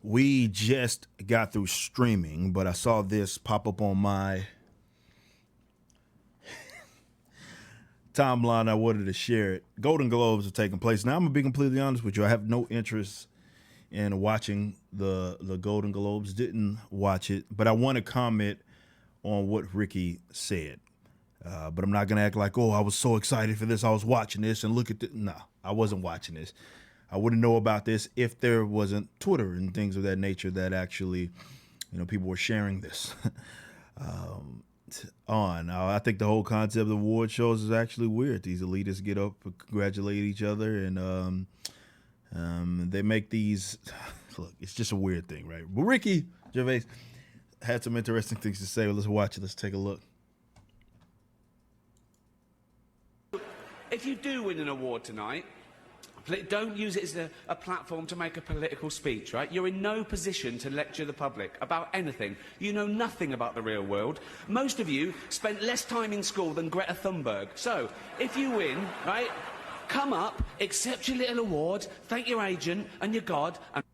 We just got through streaming, but I saw this pop up on my timeline. I wanted to share it. Golden Globes are taking place. Now, I'm going to be completely honest with you. I have no interest in watching the Golden Globes. Didn't watch it, but I want to comment on what Ricky said. But I'm not going to act like, oh, I was so excited for this. I was watching this and look at this. No, I wasn't watching this. I wouldn't know about this if there wasn't Twitter and things of that nature that actually, people were sharing this on. I think the whole concept of award shows is actually weird. These elitists get up, congratulate each other, and they make these. Look, it's just a weird thing, right? But Ricky Gervais had some interesting things to say. Let's watch it. Let's take a look. If you do win an award tonight, don't use it as a platform to make a political speech, right? You're in no position to lecture the public about anything. You know nothing about the real world. Most of you spent less time in school than Greta Thunberg. So, if you win, right, come up, accept your little award, thank your agent and your God, and...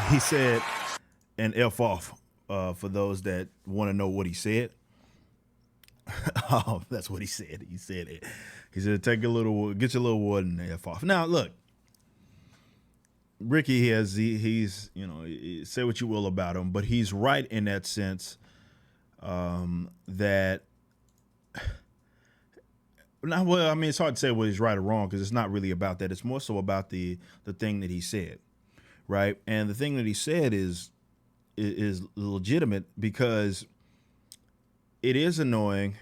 He said, and F off, for those that want to know what he said. Oh, that's what he said. He said it. He said, get your little award and F off. Now, look, Ricky he's say what you will about him, but he's right in that sense that, now, well, I mean, it's hard to say whether he's right or wrong because it's not really about that. It's more so about the thing that he said, right? And the thing that he said is legitimate because it is annoying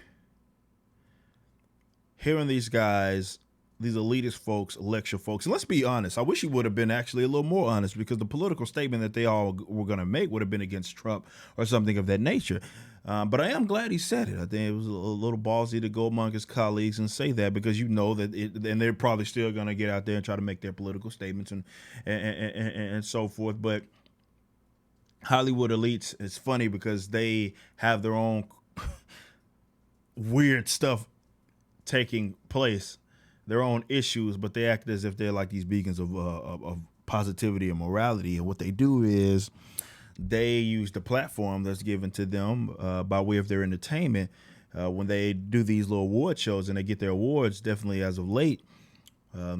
hearing these guys, these elitist folks, lecture folks. And let's be honest, I wish he would have been actually a little more honest because the political statement that they all were going to make would have been against Trump or something of that nature. But I am glad he said it. I think it was a little ballsy to go among his colleagues and say that because and they're probably still going to get out there and try to make their political statements and so forth. But Hollywood elites, it's funny because they have their own weird stuff taking place, their own issues, but they act as if they're like these beacons of positivity and morality. And what they do is they use the platform that's given to them by way of their entertainment when they do these little award shows and they get their awards. Definitely as of late,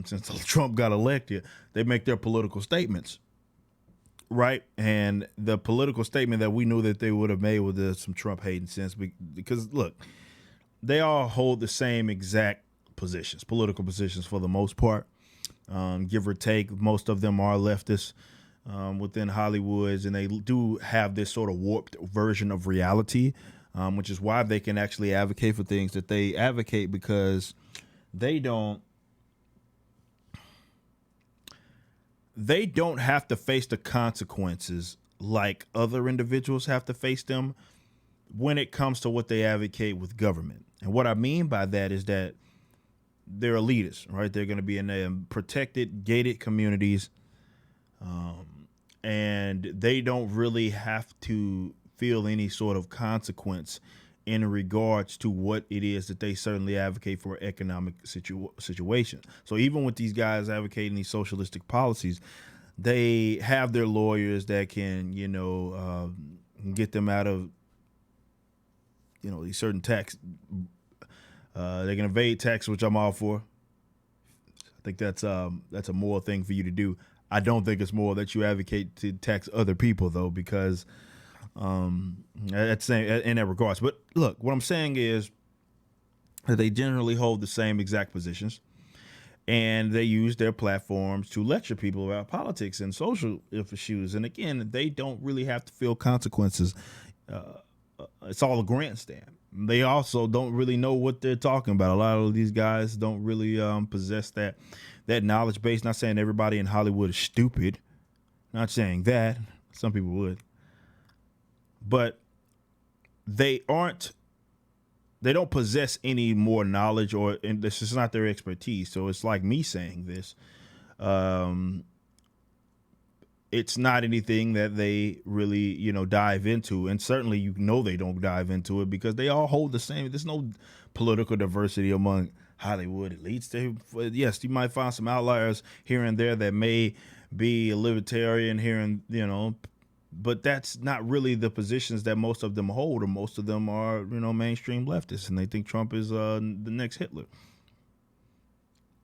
since Trump got elected, they make their political statements. Right. And the political statement that we knew that they would have made with some Trump hating sense, because look, they all hold the same exact positions, political positions for the most part, give or take. Most of them are leftists within Hollywood, and they do have this sort of warped version of reality, which is why they can actually advocate for things that they advocate because they don't have to face the consequences like other individuals have to face them when it comes to what they advocate with government. And what I mean by that is that they're elitists, right? They're going to be in protected, gated communities, and they don't really have to feel any sort of consequence in regards to what it is that they certainly advocate for economic situation. So even with these guys advocating these socialistic policies, they have their lawyers that can, get them out of, these certain tax. They can evade tax, which I'm all for. I think that's a moral thing for you to do. I don't think it's moral that you advocate to tax other people, though, because that's in that regards. But look, what I'm saying is that they generally hold the same exact positions, and they use their platforms to lecture people about politics and social issues. And again, they don't really have to feel consequences. It's all a grandstand. They also don't really know what they're talking about. A lot of these guys don't really possess that knowledge base. Not saying everybody in Hollywood is stupid. Not saying that. Some people would. But they don't possess any more knowledge, and this is not their expertise. So it's like me saying this. It's not anything that they really, dive into. And certainly, they don't dive into it because they all hold the same. There's no political diversity among Hollywood elites. Yes, you might find some outliers here and there that may be a libertarian here and but that's not really the positions that most of them hold, or most of them are mainstream leftists, and they think Trump is the next Hitler,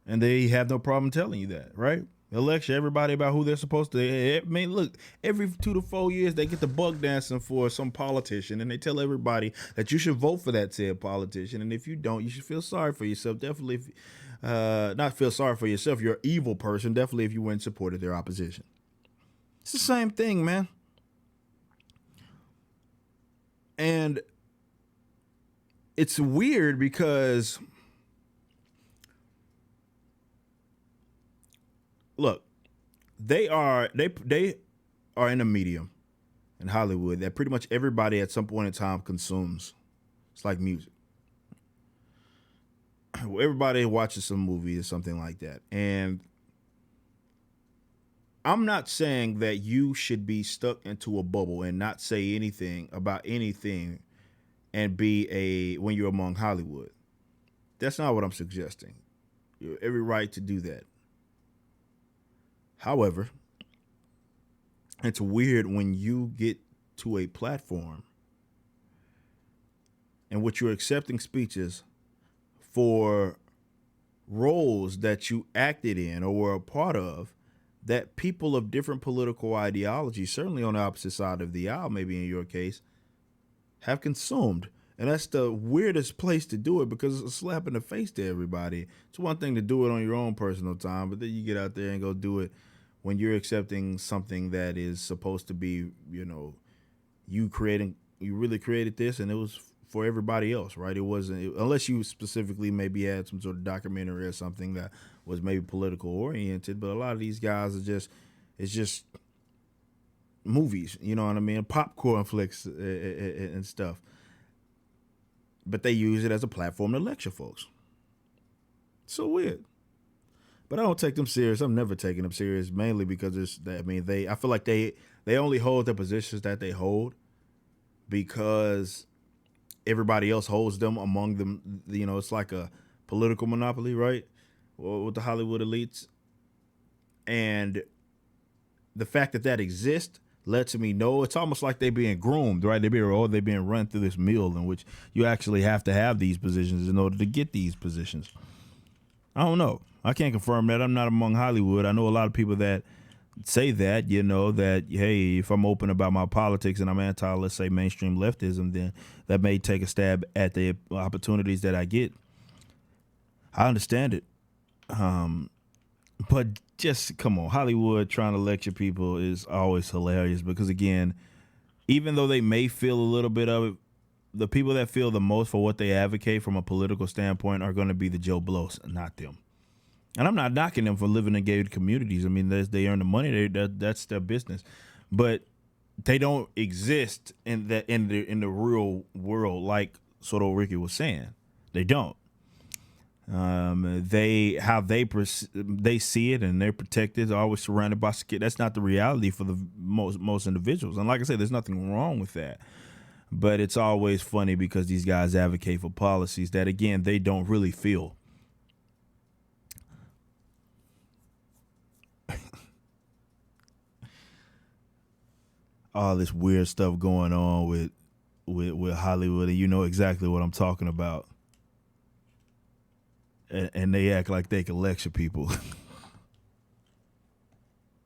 and they have no problem telling you that, right? They'll lecture everybody about who they're supposed to. I mean, look, every 2 to 4 years they get the bug dancing for some politician, and they tell everybody that you should vote for that said politician, and if you don't, you should feel sorry for yourself. Definitely, if, not feel sorry for yourself. You're an evil person. Definitely, if you went and supported their opposition. It's the same thing, man. And it's weird because, look, they are in a medium in Hollywood that pretty much everybody at some point in time consumes. It's like music. Everybody watches some movie or something like that. And I'm not saying that you should be stuck into a bubble and not say anything about anything and be when you're among Hollywood. That's not what I'm suggesting. You have every right to do that. However, it's weird when you get to a platform in which you're accepting speeches for roles that you acted in or were a part of, that people of different political ideologies, certainly on the opposite side of the aisle, maybe in your case, have consumed. And that's the weirdest place to do it, because it's a slap in the face to everybody. It's one thing to do it on your own personal time, but then you get out there and go do it when you're accepting something that is supposed to be, you really created this, and it was for everybody else, right? It wasn't, unless you specifically maybe had some sort of documentary or something that was maybe political oriented, but a lot of these guys it's just movies, you know what I mean? Popcorn flicks and stuff. But they use it as a platform to lecture folks. So weird. But I don't take them serious. I'm never taking them serious, mainly because I feel like they only hold the positions that they hold because everybody else holds them among them. It's like a political monopoly, right? With the Hollywood elites. And the fact that exists lets me know it's almost like they're being groomed, right? They're being run through this mill in which you actually have to have these positions in order to get these positions. I don't know. I can't confirm that. I'm not among Hollywood. I know a lot of people that say that, that, hey, if I'm open about my politics and I'm anti, let's say, mainstream leftism, then that may take a stab at the opportunities that I get. I understand it. But just come on, Hollywood trying to lecture people is always hilarious, because again, even though they may feel a little bit of it, the people that feel the most for what they advocate from a political standpoint are going to be the Joe Blows, not them. And I'm not knocking them for living in gated communities. I mean, they earn the money. That's their business, but they don't exist in the real world, like Soto Ricky was saying. They don't. They see it, and they're protected, always surrounded by security. That's not the reality for the most individuals. And like I said, there's nothing wrong with that. But it's always funny because these guys advocate for policies that, again, they don't really feel. All this weird stuff going on with Hollywood, and you know exactly what I'm talking about. And they act like they can lecture people.